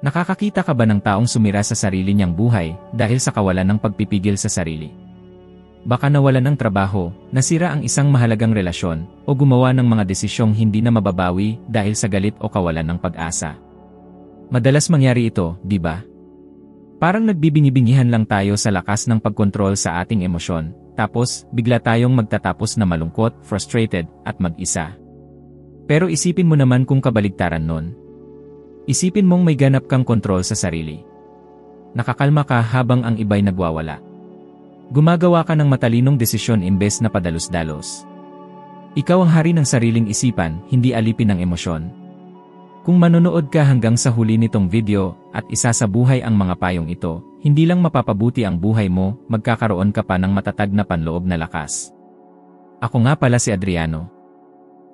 Nakakakita ka ba ng taong sumira sa sarili niyang buhay dahil sa kawalan ng pagpipigil sa sarili? Baka nawalan ng trabaho, nasira ang isang mahalagang relasyon, o gumawa ng mga desisyong hindi na mababawi dahil sa galit o kawalan ng pag-asa. Madalas mangyari ito, di ba? Parang nagbibingi-bingihan lang tayo sa lakas ng pagkontrol sa ating emosyon, tapos bigla tayong magtatapos na malungkot, frustrated, at mag-isa. Pero isipin mo naman kung kabaligtaran nun. Isipin mong may ganap kang kontrol sa sarili. Nakakalma ka habang ang iba'y nagwawala. Gumagawa ka ng matalinong desisyon imbes na padalos-dalos. Ikaw ang hari ng sariling isipan, hindi alipin ng emosyon. Kung manonood ka hanggang sa huli nitong video at isasabuhay ang mga payong ito, hindi lang mapapabuti ang buhay mo, magkakaroon ka pa ng matatag na panloob na lakas. Ako nga pala si Adriano.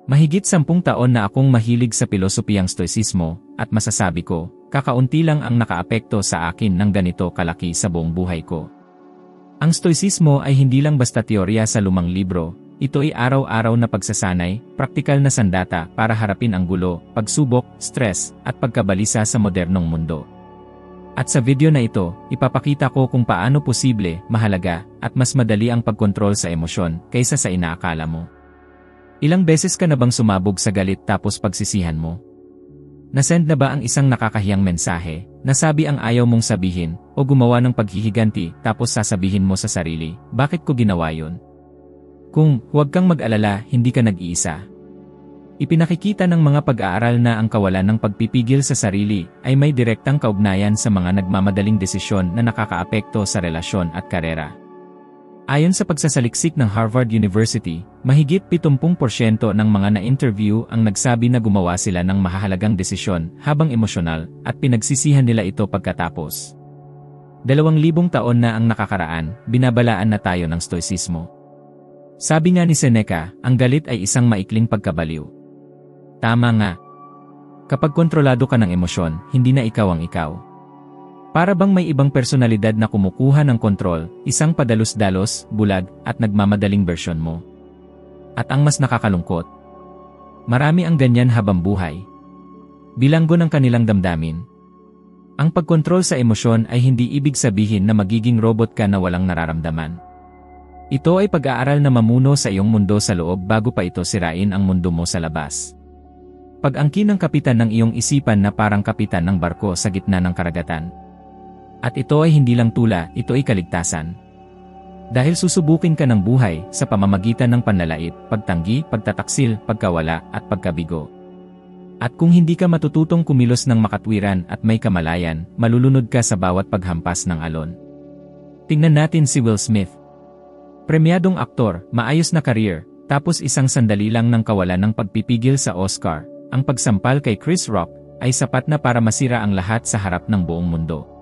Mahigit 10 taon na akong mahilig sa pilosopiyang stoicismo, at masasabi ko, kakaunti lang ang nakaapekto sa akin ng ganito kalaki sa buong buhay ko. Ang stoicismo ay hindi lang basta teorya sa lumang libro, ito ay araw-araw na pagsasanay, praktikal na sandata para harapin ang gulo, pagsubok, stress, at pagkabalisa sa modernong mundo. At sa video na ito, ipapakita ko kung paano posible, mahalaga, at mas madali ang pagkontrol sa emosyon kaysa sa inaakala mo. Ilang beses ka na bang sumabog sa galit tapos pagsisihan mo? Nasend na ba ang isang nakakahiyang mensahe, nasabi ang ayaw mong sabihin, o gumawa ng paghihiganti tapos sasabihin mo sa sarili, bakit ko ginawa yun? Kung, huwag kang mag-alala, hindi ka nag-iisa. Ipinakikita ng mga pag-aaral na ang kawalan ng pagpipigil sa sarili ay may direktang kaugnayan sa mga nagmamadaling desisyon na nakakaapekto sa relasyon at karera. Ayon sa pagsasaliksik ng Harvard University, mahigit 70% ng mga na-interview ang nagsabi na gumawa sila ng mahahalagang desisyon habang emosyonal at pinagsisihan nila ito pagkatapos. 2,000 taon na ang nakakaraan, binabalaan na tayo ng stoicismo. Sabi nga ni Seneca, ang galit ay isang maikling pagkabaliw. Tama nga. Kapag kontrolado ka ng emosyon, hindi na ikaw ang ikaw. Para bang may ibang personalidad na kumukuha ng kontrol, isang padalos-dalos, bulag, at nagmamadaling bersyon mo. At ang mas nakakalungkot, marami ang ganyan habang buhay. Bilanggo ng kanilang damdamin. Ang pagkontrol sa emosyon ay hindi ibig sabihin na magiging robot ka na walang nararamdaman. Ito ay pag-aaral na mamuno sa iyong mundo sa loob bago pa ito sirain ang mundo mo sa labas. Pag-angkin ng kapitan ng iyong isipan na parang kapitan ng barko sa gitna ng karagatan. At ito ay hindi lang tula, ito ay kaligtasan. Dahil susubukin ka ng buhay sa pamamagitan ng panlalait, pagtanggi, pagtataksil, pagkawala, at pagkabigo. At kung hindi ka matututong kumilos ng makatwiran at may kamalayan, malulunod ka sa bawat paghampas ng alon. Tingnan natin si Will Smith. Premyadong aktor, maayos na career, tapos isang sandali lang ng kawalan ng pagpipigil sa Oscar, ang pagsampal kay Chris Rock, ay sapat na para masira ang lahat sa harap ng buong mundo.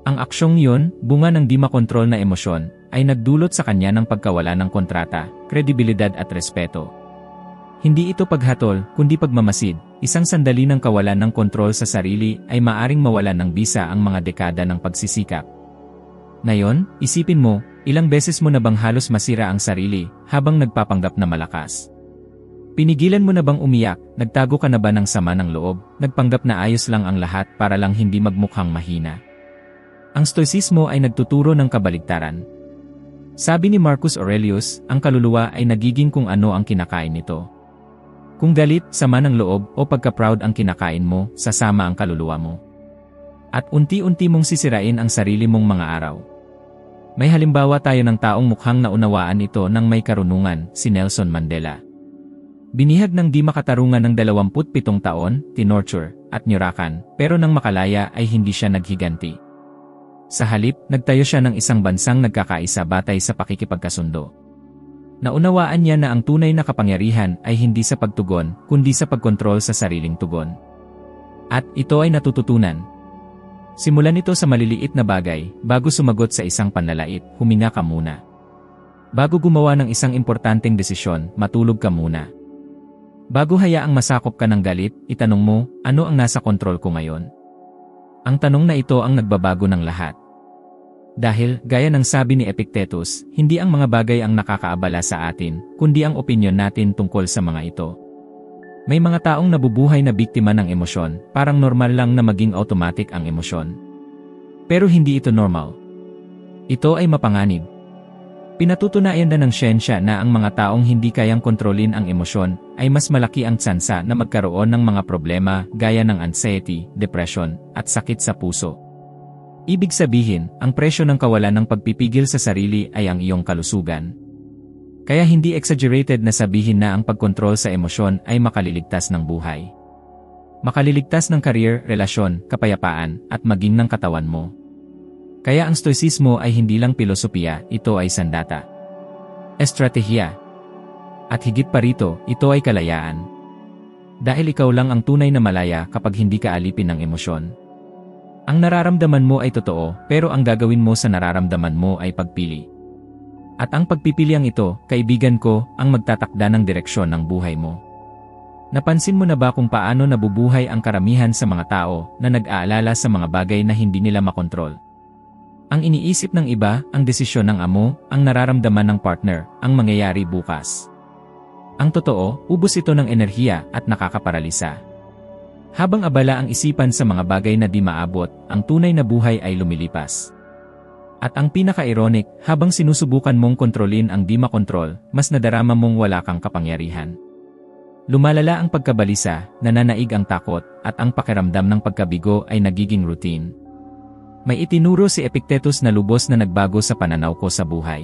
Ang aksyong yun, bunga ng di makontrol na emosyon, ay nagdulot sa kanya ng pagkawala ng kontrata, kredibilidad at respeto. Hindi ito paghatol, kundi pagmamasid. Isang sandali ng kawalan ng kontrol sa sarili ay maaring mawalan ng bisa ang mga dekada ng pagsisikap. Ngayon, isipin mo, ilang beses mo na bang halos masira ang sarili habang nagpapanggap na malakas? Pinigilan mo na bang umiyak, nagtago ka na ba ng sama ng loob, nagpanggap na ayos lang ang lahat para lang hindi magmukhang mahina? Ang stoicismo ay nagtuturo ng kabaligtaran. Sabi ni Marcus Aurelius, ang kaluluwa ay nagiging kung ano ang kinakain nito. Kung galit, sama ng loob, o pagka-proud ang kinakain mo, sasama ang kaluluwa mo. At unti-unti mong sisirain ang sarili mong mga araw. May halimbawa tayo ng taong mukhang naunawaan ito ng may karunungan, si Nelson Mandela. Binihag ng di makatarungan ng 27 taon, tinorture, at nyurakan, pero nang makalaya ay hindi siya naghiganti. Sa halip, nagtayo siya ng isang bansang nagkakaisa batay sa pakikipagkasundo. Naunawaan niya na ang tunay na kapangyarihan ay hindi sa pagtugon, kundi sa pagkontrol sa sariling tugon. At ito ay natututunan. Simulan ito sa maliliit na bagay, bago sumagot sa isang panlalait, huminga ka muna. Bago gumawa ng isang importanteng desisyon, matulog ka muna. Bago hayaang masakop ka ng galit, itanong mo, ano ang nasa kontrol ko ngayon? Ang tanong na ito ang nagbabago ng lahat. Dahil, gaya ng sabi ni Epictetus, hindi ang mga bagay ang nakakaabala sa atin, kundi ang opinyon natin tungkol sa mga ito. May mga taong nabubuhay na biktima ng emosyon, parang normal lang na maging automatic ang emosyon. Pero hindi ito normal. Ito ay mapanganib. Pinatutunayan na ng siyensya na ang mga taong hindi kayang kontrolin ang emosyon ay mas malaki ang tsansa na magkaroon ng mga problema gaya ng anxiety, depression, at sakit sa puso. Ibig sabihin, ang presyo ng kawalan ng pagpipigil sa sarili ay ang iyong kalusugan. Kaya hindi exaggerated na sabihin na ang pagkontrol sa emosyon ay makaliligtas ng buhay. Makaliligtas ng career, relasyon, kapayapaan, at maging ng katawan mo. Kaya ang stoicismo ay hindi lang pilosopiya, ito ay sandata. Estratehiya. At higit pa rito, ito ay kalayaan. Dahil ikaw lang ang tunay na malaya kapag hindi ka alipin ng emosyon. Ang nararamdaman mo ay totoo, pero ang gagawin mo sa nararamdaman mo ay pagpili. At ang pagpipiliang ito, kaibigan ko, ang magtatakda ng direksyon ng buhay mo. Napansin mo na ba kung paano nabubuhay ang karamihan sa mga tao na nag-aalala sa mga bagay na hindi nila makontrol? Ang iniisip ng iba, ang desisyon ng amo, ang nararamdaman ng partner, ang mangyayari bukas. Ang totoo, ubos ito ng enerhiya at nakakaparalisa. Habang abala ang isipan sa mga bagay na di maabot, ang tunay na buhay ay lumilipas. At ang pinaka-ironic, habang sinusubukan mong kontrolin ang di makontrol, mas nadarama mong wala kang kapangyarihan. Lumalala ang pagkabalisa, nananaig ang takot, at ang pakiramdam ng pagkabigo ay nagiging routine. May itinuro si Epictetus na lubos na nagbago sa pananaw ko sa buhay.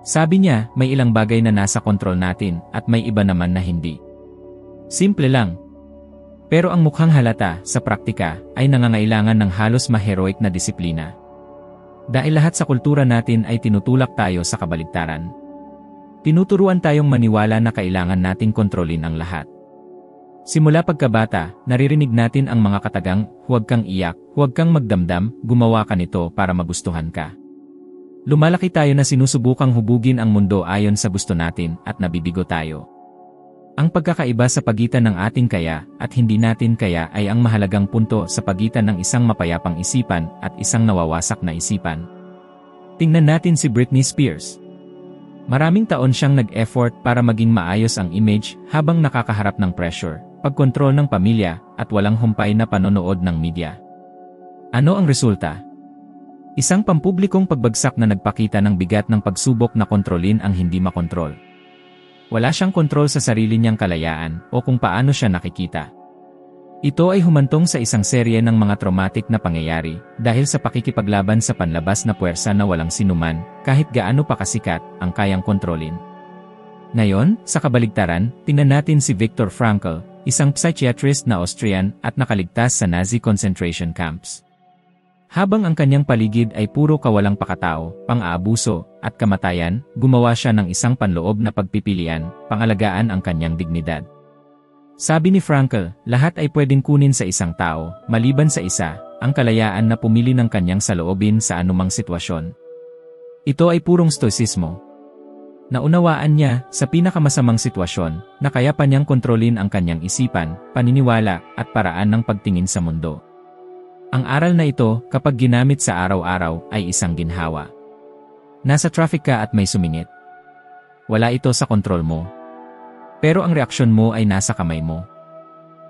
Sabi niya, may ilang bagay na nasa kontrol natin, at may iba naman na hindi. Simple lang. Pero ang mukhang halata, sa praktika, ay nangangailangan ng halos ma-heroic na disiplina. Dahil lahat sa kultura natin ay tinutulak tayo sa kabaligtaran. Tinuturuan tayong maniwala na kailangan nating kontrolin ang lahat. Simula pagkabata, naririnig natin ang mga katagang, huwag kang iyak, huwag kang magdamdam, gumawa ka nito para magustuhan ka. Lumalaki tayo na sinusubukang hubugin ang mundo ayon sa gusto natin at nabibigo tayo. Ang pagkakaiba sa pagitan ng ating kaya at hindi natin kaya ay ang mahalagang punto sa pagitan ng isang mapayapang isipan at isang nawawasak na isipan. Tingnan natin si Britney Spears. Maraming taon siyang nag-effort para maging maayos ang image habang nakakaharap ng pressure, pagkontrol ng pamilya, at walang humpay na panonood ng media. Ano ang resulta? Isang pampublikong pagbagsak na nagpakita ng bigat ng pagsubok na kontrolin ang hindi makontrol. Wala siyang kontrol sa sarili niyang kalayaan o kung paano siya nakikita. Ito ay humantong sa isang serye ng mga traumatic na pangyayari dahil sa pakikipaglaban sa panlabas na puwersa na walang sinuman, kahit gaano pa kasikat, ang kayang kontrolin. Ngayon, sa kabaligtaran, tingnan natin si Viktor Frankl, isang psychiatrist na Austrian at nakaligtas sa Nazi concentration camps. Habang ang kanyang paligid ay puro kawalang pakatao, pang-aabuso, at kamatayan, gumawa siya ng isang panloob na pagpipilian, pangalagaan ang kanyang dignidad. Sabi ni Frankl, lahat ay pwedeng kunin sa isang tao, maliban sa isa, ang kalayaan na pumili ng kanyang saloobin sa anumang sitwasyon. Ito ay purong stoicismo. Naunawaan niya, sa pinakamasamang sitwasyon, na kaya pa niyang kontrolin ang kanyang isipan, paniniwala, at paraan ng pagtingin sa mundo. Ang aral na ito, kapag ginamit sa araw-araw, ay isang ginhawa. Nasa traffic ka at may sumingit. Wala ito sa kontrol mo. Pero ang reaksyon mo ay nasa kamay mo.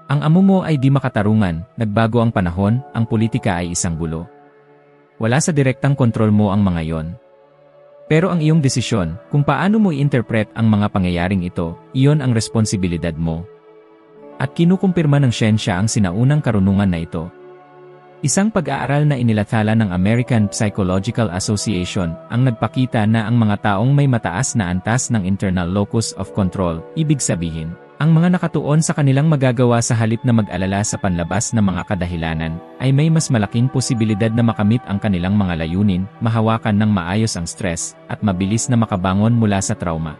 Ang amo mo ay di makatarungan, nagbago ang panahon, ang politika ay isang gulo. Wala sa direktang kontrol mo ang mga yon. Pero ang iyong desisyon, kung paano mo i-interpret ang mga pangyayaring ito, iyon ang responsibilidad mo. At kinukumpirma ng siyensya ang sinaunang karunungan na ito. Isang pag-aaral na inilathala ng American Psychological Association ang nagpakita na ang mga taong may mataas na antas ng internal locus of control, ibig sabihin, ang mga nakatuon sa kanilang magagawa sa halip na mag-alala sa panlabas na mga kadahilanan, ay may mas malaking posibilidad na makamit ang kanilang mga layunin, mahawakan ng maayos ang stress, at mabilis na makabangon mula sa trauma.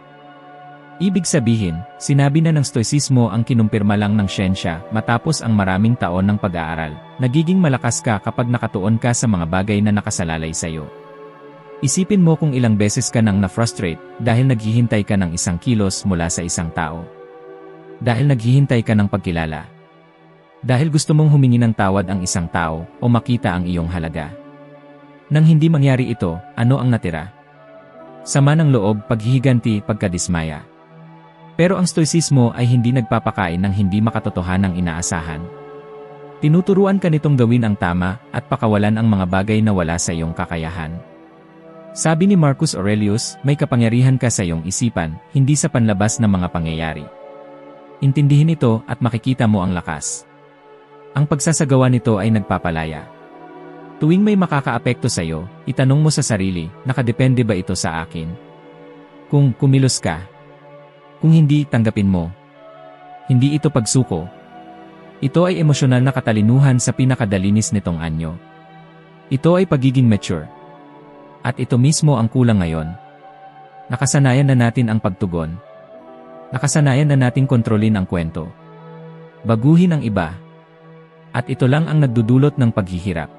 Ibig sabihin, sinabi na ng stoicismo ang kinumpirma lang ng siyensya matapos ang maraming taon ng pag-aaral. Nagiging malakas ka kapag nakatuon ka sa mga bagay na nakasalalay sa iyo. Isipin mo kung ilang beses ka nang na-frustrate dahil naghihintay ka ng isang kilos mula sa isang tao. Dahil naghihintay ka ng pagkilala. Dahil gusto mong humingi ng tawad ang isang tao o makita ang iyong halaga. Nang hindi mangyari ito, ano ang natira? Sama ng loob, paghihiganti, pagkadismaya. Pero ang stoicismo ay hindi nagpapakain ng hindi makatotohanang inaasahan. Tinuturuan ka nitong gawin ang tama at pakawalan ang mga bagay na wala sa iyong kakayahan. Sabi ni Marcus Aurelius, may kapangyarihan ka sa iyong isipan, hindi sa panlabas na mga pangyayari. Intindihin ito at makikita mo ang lakas. Ang pagsasagawa nito ay nagpapalaya. Tuwing may makakaapekto sa iyo, itanong mo sa sarili, nakadepende ba ito sa akin? Kung kumilos ka. Kung hindi, tanggapin mo. Hindi ito pagsuko. Ito ay emosyonal na katalinuhan sa pinakadalinis nitong anyo. Ito ay pagiging mature. At ito mismo ang kulang ngayon. Nakasanayan na natin ang pagtugon. Nakasanayan na nating kontrolin ang kwento. Baguhin ang iba. At ito lang ang nagdudulot ng paghihirap.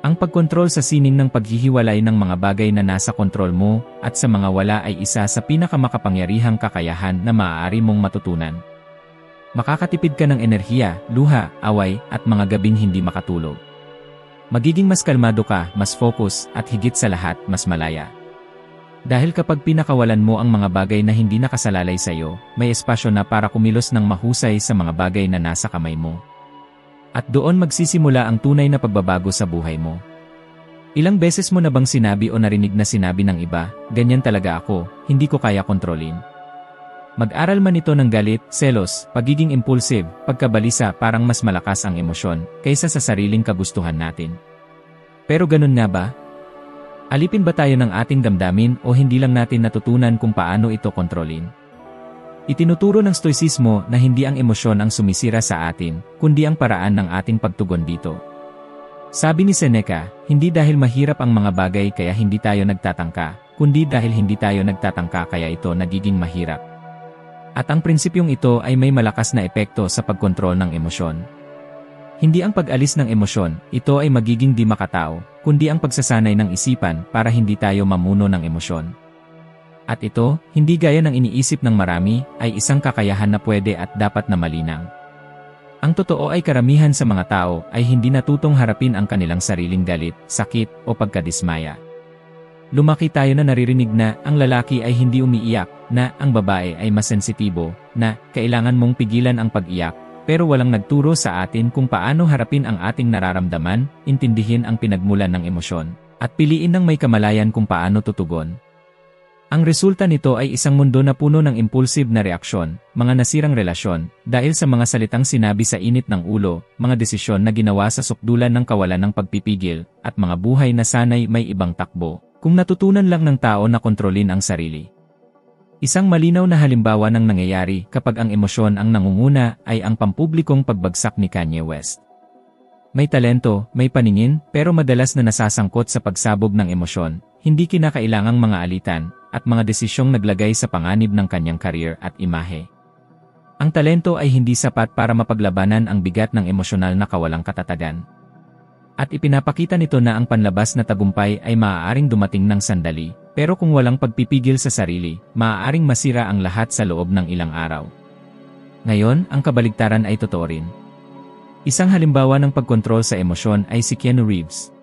Ang pagkontrol sa sining ng paghihiwalay ng mga bagay na nasa kontrol mo at sa mga wala ay isa sa pinakamakapangyarihang kakayahan na maaari mong matutunan. Makakatipid ka ng enerhiya, luha, away, at mga gabing hindi makatulog. Magiging mas kalmado ka, mas focus, at higit sa lahat, mas malaya. Dahil kapag pinakawalan mo ang mga bagay na hindi nakasalalay sa iyo, may espasyo na para kumilos ng mahusay sa mga bagay na nasa kamay mo. At doon magsisimula ang tunay na pagbabago sa buhay mo. Ilang beses mo na bang sinabi o narinig na sinabi ng iba, ganyan talaga ako, hindi ko kaya kontrolin. Mag-aral man ito ng galit, selos, pagiging impulsive, pagkabalisa parang mas malakas ang emosyon kaysa sa sariling kagustuhan natin. Pero ganun nga ba? Alipin ba tayo ng ating damdamin o hindi lang natin natutunan kung paano ito kontrolin? Itinuturo ng stoicismo na hindi ang emosyon ang sumisira sa atin, kundi ang paraan ng ating pagtugon dito. Sabi ni Seneca, hindi dahil mahirap ang mga bagay kaya hindi tayo nagtatangka, kundi dahil hindi tayo nagtatangka kaya ito nagiging mahirap. At ang prinsipyong ito ay may malakas na epekto sa pagkontrol ng emosyon. Hindi ang pag-alis ng emosyon, ito ay magiging di makatao, kundi ang pagsasanay ng isipan para hindi tayo mamuno ng emosyon. At ito, hindi gaya ng iniisip ng marami, ay isang kakayahan na pwede at dapat na malinang. Ang totoo ay karamihan sa mga tao ay hindi natutong harapin ang kanilang sariling galit, sakit, o pagkadismaya. Lumaki tayo na naririnig na ang lalaki ay hindi umiiyak, na ang babae ay mas sensitibo, na kailangan mong pigilan ang pag-iyak, pero walang nagturo sa atin kung paano harapin ang ating nararamdaman, intindihin ang pinagmulan ng emosyon, at piliin ng may kamalayan kung paano tutugon. Ang resulta nito ay isang mundo na puno ng impulsive na reaksyon, mga nasirang relasyon, dahil sa mga salitang sinabi sa init ng ulo, mga desisyon na ginawa sa sukdulan ng kawalan ng pagpipigil, at mga buhay na sanay may ibang takbo, kung natutunan lang ng tao na kontrolin ang sarili. Isang malinaw na halimbawa ng nangyayari kapag ang emosyon ang nangunguna ay ang pampublikong pagbagsak ni Kanye West. May talento, may paningin, pero madalas na nasasangkot sa pagsabog ng emosyon, hindi kinakailangang mga alitan, at mga desisyong naglagay sa panganib ng kanyang career at imahe. Ang talento ay hindi sapat para mapaglabanan ang bigat ng emosyonal na kawalang katatagan. At ipinapakita nito na ang panlabas na tagumpay ay maaaring dumating ng sandali, pero kung walang pagpipigil sa sarili, maaaring masira ang lahat sa loob ng ilang araw. Ngayon, ang kabaligtaran ay totoo rin. Isang halimbawa ng pagkontrol sa emosyon ay si Keanu Reeves.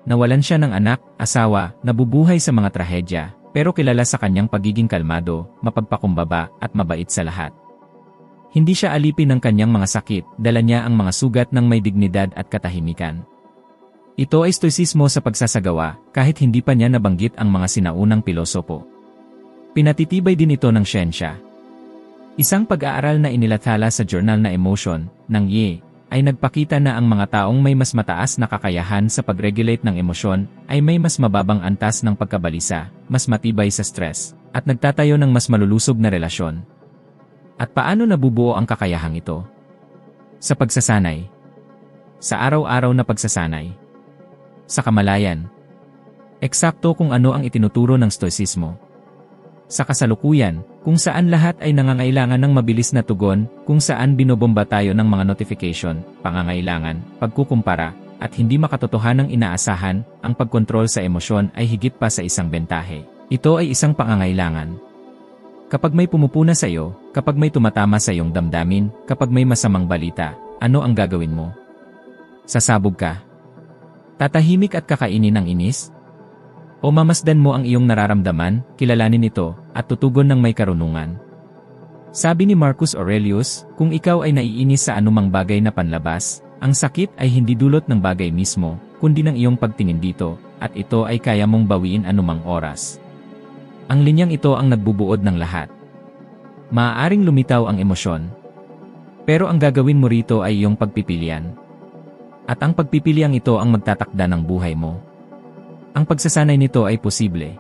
Nawalan siya ng anak, asawa, nabubuhay sa mga trahedya, pero kilala sa kanyang pagiging kalmado, mapagpakumbaba, at mabait sa lahat. Hindi siya alipin ng kanyang mga sakit, dala niya ang mga sugat ng may dignidad at katahimikan. Ito ay stoicismo sa pagsasagawa, kahit hindi pa niya nabanggit ang mga sinaunang pilosopo. Pinatitibay din ito ng siyensya. Isang pag-aaral na inilathala sa journal na Emotion, ng Ye, ay nagpakita na ang mga taong may mas mataas na kakayahan sa pag-regulate ng emosyon ay may mas mababang antas ng pagkabalisa, mas matibay sa stress, at nagtatayo ng mas malulusog na relasyon. At paano nabubuo ang kakayahang ito? Sa pagsasanay. Sa araw-araw na pagsasanay. Sa kamalayan. Eksakto kung ano ang itinuturo ng stoicismo. Sa kasalukuyan, kung saan lahat ay nangangailangan ng mabilis na tugon, kung saan binobomba tayo ng mga notification, pangangailangan, pagkukumpara, at hindi makatotohanang inaasahan, ang pagkontrol sa emosyon ay higit pa sa isang bentahe. Ito ay isang pangangailangan. Kapag may pumupuna sa iyo, kapag may tumatama sa iyong damdamin, kapag may masamang balita, ano ang gagawin mo? Sasabog ka? Tatahimik at kakainin ng inis? O mamasdan mo ang iyong nararamdaman, kilalanin ito, at tutugon ng may karunungan? Sabi ni Marcus Aurelius, kung ikaw ay naiinis sa anumang bagay na panlabas, ang sakit ay hindi dulot ng bagay mismo, kundi ng iyong pagtingin dito, at ito ay kaya mong bawiin anumang oras. Ang linyang ito ang nagbubuod ng lahat. Maaaring lumitaw ang emosyon, pero ang gagawin mo rito ay iyong pagpipilian. At ang pagpipiliang ito ang magtatakda ng buhay mo. Ang pagsasanay nito ay posible.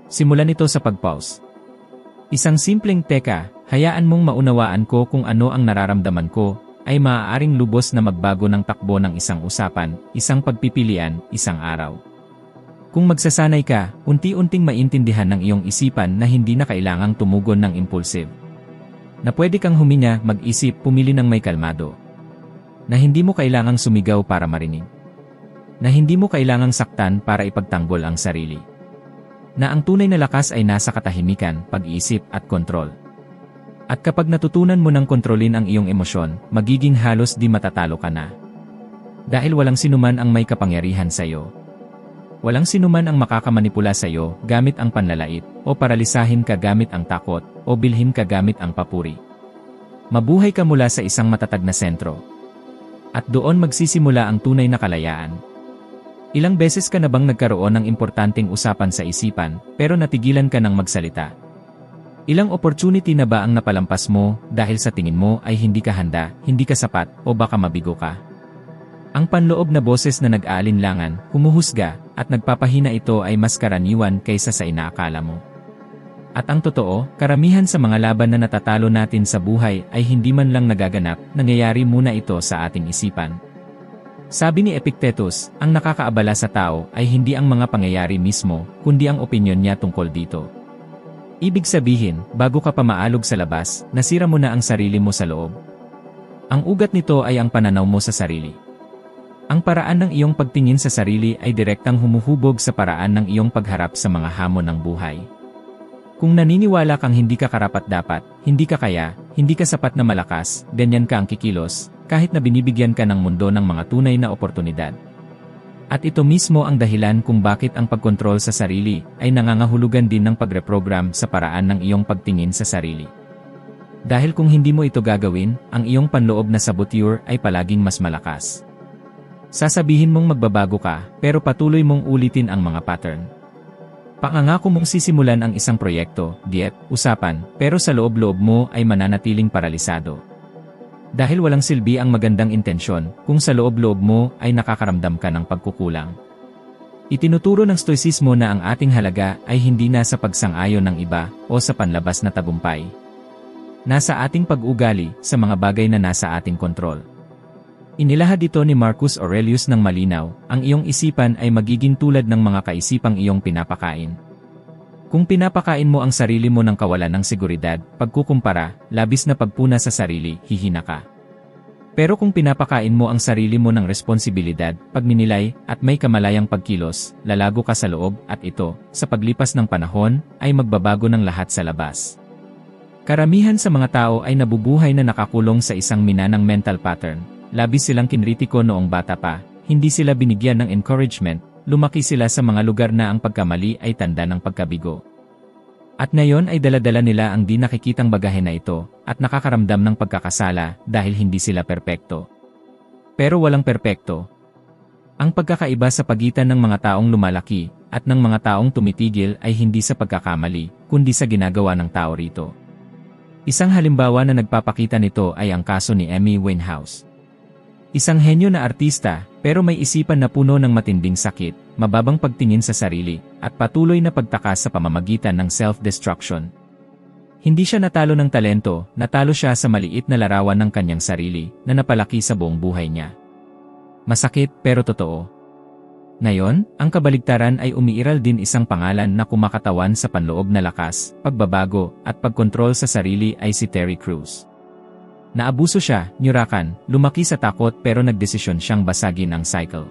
Simulan ito sa pag-pause. Isang simpleng teka, hayaan mong maunawaan ko kung ano ang nararamdaman ko, ay maaaring lubos na magbago ng takbo ng isang usapan, isang pagpipilian, isang araw. Kung magsasanay ka, unti-unting maintindihan ng iyong isipan na hindi na kailangang tumugon ng impulsive. Na pwede kang huminga, mag-isip, pumili ng may kalmado. Na hindi mo kailangang sumigaw para marinig. Na hindi mo kailangang saktan para ipagtanggol ang sarili. Na ang tunay na lakas ay nasa katahimikan, pag-iisip at kontrol. At kapag natutunan mo ng kontrolin ang iyong emosyon, magiging halos di matatalo ka na. Dahil walang sinuman ang may kapangyarihan sa iyo. Walang sinuman ang makakamanipula sa iyo gamit ang panlalait, o paralisahin ka gamit ang takot, o bilhin ka gamit ang papuri. Mabuhay ka mula sa isang matatag na sentro. At doon magsisimula ang tunay na kalayaan. Ilang beses ka na bang nagkaroon ng importanteng usapan sa isipan, pero natigilan ka ng magsalita? Ilang opportunity na ba ang napalampas mo dahil sa tingin mo ay hindi ka handa, hindi ka sapat, o baka mabigo ka? Ang panloob na boses na nag-aalinlangan, humuhusga, at nagpapahina ito ay mas karaniwan kaysa sa inaakala mo. At ang totoo, karamihan sa mga laban na natatalo natin sa buhay ay hindi man lang nagaganap, nangyayari muna ito sa ating isipan. Sabi ni Epictetus, ang nakakaabala sa tao ay hindi ang mga pangyayari mismo, kundi ang opinyon niya tungkol dito. Ibig sabihin, bago ka pa maalog sa labas, nasira mo na ang sarili mo sa loob. Ang ugat nito ay ang pananaw mo sa sarili. Ang paraan ng iyong pagtingin sa sarili ay direktang humuhubog sa paraan ng iyong pagharap sa mga hamon ng buhay. Kung naniniwala kang hindi ka karapat-dapat, hindi ka kaya, hindi ka sapat na malakas, ganyan ka ang kikilos, kahit na binibigyan ka ng mundo ng mga tunay na oportunidad. At ito mismo ang dahilan kung bakit ang pagkontrol sa sarili ay nangangahulugan din ng pagreprogram sa paraan ng iyong pagtingin sa sarili. Dahil kung hindi mo ito gagawin, ang iyong panloob na saboteur ay palaging mas malakas. Sasabihin mong magbabago ka, pero patuloy mong ulitin ang mga pattern. Pangangako mong sisimulan ang isang proyekto, diet, usapan, pero sa loob-loob mo ay mananatiling paralisado. Dahil walang silbi ang magandang intensyon, kung sa loob-loob mo ay nakakaramdam ka ng pagkukulang. Itinuturo ng Stoicismo na ang ating halaga ay hindi nasa pagsang-ayon ng iba o sa panlabas na tagumpay. Nasa ating pag-ugali sa mga bagay na nasa ating kontrol. Inilahad ito ni Marcus Aurelius ng malinaw, ang iyong isipan ay magiging tulad ng mga kaisipang iyong pinapakain. Kung pinapakain mo ang sarili mo ng kawalan ng seguridad, pagkukumpara, labis na pagpuna sa sarili, hihina ka. Pero kung pinapakain mo ang sarili mo ng responsibilidad, pagninilay, at may kamalayang pagkilos, lalago ka sa loob, at ito, sa paglipas ng panahon, ay magbabago ng lahat sa labas. Karamihan sa mga tao ay nabubuhay na nakakulong sa isang minanang mental pattern. Labis silang kinritiko noong bata pa, hindi sila binigyan ng encouragement, lumaki sila sa mga lugar na ang pagkamali ay tanda ng pagkabigo. At ngayon ay dala-dala nila ang di nakikitang bagahe na ito, at nakakaramdam ng pagkakasala dahil hindi sila perpekto. Pero walang perpekto. Ang pagkakaiba sa pagitan ng mga taong lumalaki, at ng mga taong tumitigil ay hindi sa pagkakamali, kundi sa ginagawa ng tao rito. Isang halimbawa na nagpapakita nito ay ang kaso ni Amy Winehouse. Isang henyo na artista, pero may isipan na puno ng matinding sakit, mababang pagtingin sa sarili, at patuloy na pagtakas sa pamamagitan ng self-destruction. Hindi siya natalo ng talento, natalo siya sa maliit na larawan ng kanyang sarili, na napalaki sa buong buhay niya. Masakit pero totoo. Ngayon, ang kabaligtaran ay umiiral din isang pangalan na kumakatawan sa panloob na lakas, pagbabago, at pagkontrol sa sarili ay si Terry Crews. Naabuso siya, nyurakan, lumaki sa takot pero nagdesisyon siyang basagin ang cycle.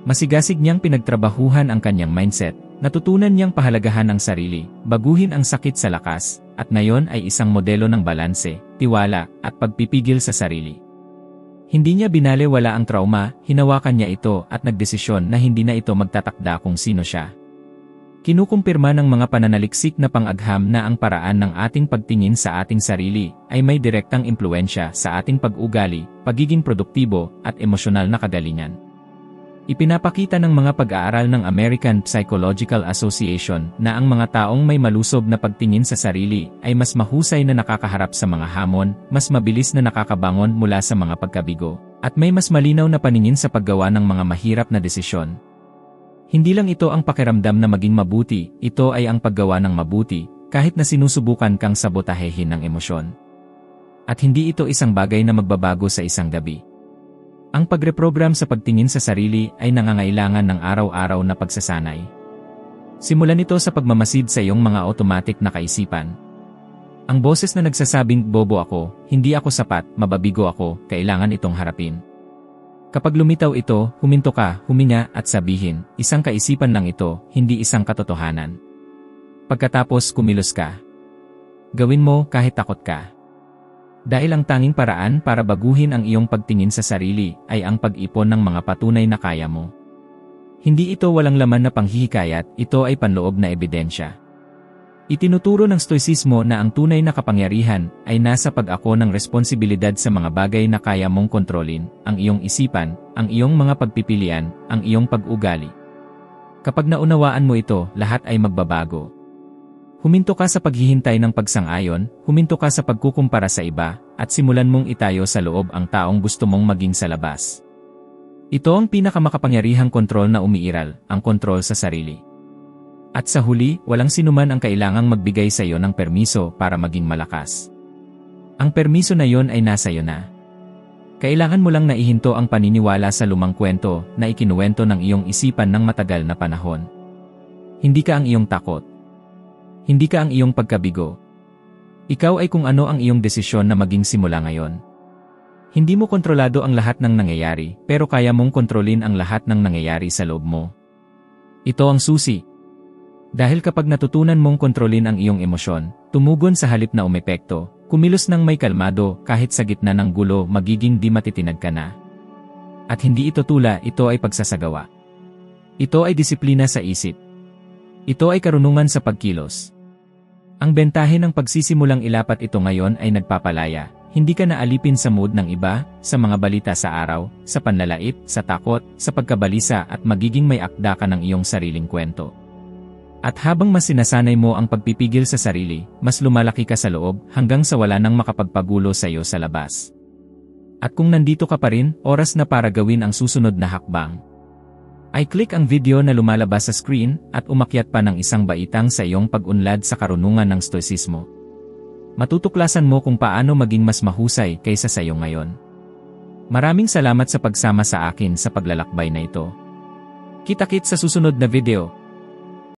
Masigasig niyang pinagtrabahuhan ang kanyang mindset, natutunan niyang pahalagahan ang sarili, baguhin ang sakit sa lakas, at ngayon ay isang modelo ng balanse, tiwala, at pagpipigil sa sarili. Hindi niya binalewala ang trauma, hinawakan niya ito at nagdesisyon na hindi na ito magtatakda kung sino siya. Kinukumpirma ng mga pananaliksik na pang-agham na ang paraan ng ating pagtingin sa ating sarili ay may direktang impluwensya sa ating pag-ugali, pagiging produktibo, at emosyonal na kagalingan. Ipinapakita ng mga pag-aaral ng American Psychological Association na ang mga taong may malusob na pagtingin sa sarili ay mas mahusay na nakakaharap sa mga hamon, mas mabilis na nakakabangon mula sa mga pagkabigo, at may mas malinaw na paningin sa paggawa ng mga mahirap na desisyon. Hindi lang ito ang pakiramdam na maging mabuti, ito ay ang paggawa ng mabuti, kahit na sinusubukan kang sabotahehin ng emosyon. At hindi ito isang bagay na magbabago sa isang gabi. Ang pagreprogram sa pagtingin sa sarili ay nangangailangan ng araw-araw na pagsasanay. Simulan ito sa pagmamasid sa iyong mga automatic na kaisipan. Ang boses na nagsasabing, bobo ako, hindi ako sapat, mababigo ako, kailangan itong harapin. Kapag lumitaw ito, huminto ka, huminga at sabihin, isang kaisipan lang ito, hindi isang katotohanan. Pagkatapos kumilos ka. Gawin mo kahit takot ka. Dahil ang tanging paraan para baguhin ang iyong pagtingin sa sarili ay ang pag-ipon ng mga patunay na kaya mo. Hindi ito walang laman na panghihikayat, ito ay panloob na ebidensya. Itinuturo ng Stoicismo na ang tunay na kapangyarihan ay nasa pag-ako ng responsibilidad sa mga bagay na kaya mong kontrolin, ang iyong isipan, ang iyong mga pagpipilian, ang iyong pag-ugali. Kapag naunawaan mo ito, lahat ay magbabago. Huminto ka sa paghihintay ng pagsang-ayon, huminto ka sa pagkukumpara sa iba, at simulan mong itayo sa loob ang taong gusto mong maging sa labas. Ito ang pinakamakapangyarihang kontrol na umiiral, ang kontrol sa sarili. At sa huli, walang sinuman ang kailangang magbigay sa iyo ng permiso para maging malakas. Ang permiso na yon ay nasa iyo na. Kailangan mo lang naihinto ang paniniwala sa lumang kwento na ikinuwento ng iyong isipan ng matagal na panahon. Hindi ka ang iyong takot. Hindi ka ang iyong pagkabigo. Ikaw ay kung ano ang iyong desisyon na maging simula ngayon. Hindi mo kontrolado ang lahat ng nangyayari, pero kaya mong kontrolin ang lahat ng nangyayari sa loob mo. Ito ang susi. Dahil kapag natutunan mong kontrolin ang iyong emosyon, tumugon sa halip na umepekto, kumilos ng may kalmado kahit sa gitna ng gulo magiging di matitinag ka na. At hindi ito tula, ito ay pagsasagawa. Ito ay disiplina sa isip. Ito ay karunungan sa pagkilos. Ang bentahe ng pagsisimulang ilapat ito ngayon ay nagpapalaya, hindi ka naalipin sa mood ng iba, sa mga balita sa araw, sa panlalait, sa takot, sa pagkabalisa at magiging may akda ka ng iyong sariling kwento. At habang mas sinasanay mo ang pagpipigil sa sarili, mas lumalaki ka sa loob hanggang sa wala nang makapagpagulo sa iyo sa labas. At kung nandito ka pa rin, oras na para gawin ang susunod na hakbang. I-click ang video na lumalabas sa screen at umakyat pa ng isang baitang sa iyong pag-unlad sa karunungan ng Stoicismo. Matutuklasan mo kung paano maging mas mahusay kaysa sa iyo ngayon. Maraming salamat sa pagsama sa akin sa paglalakbay na ito. Kita-kits sa susunod na video.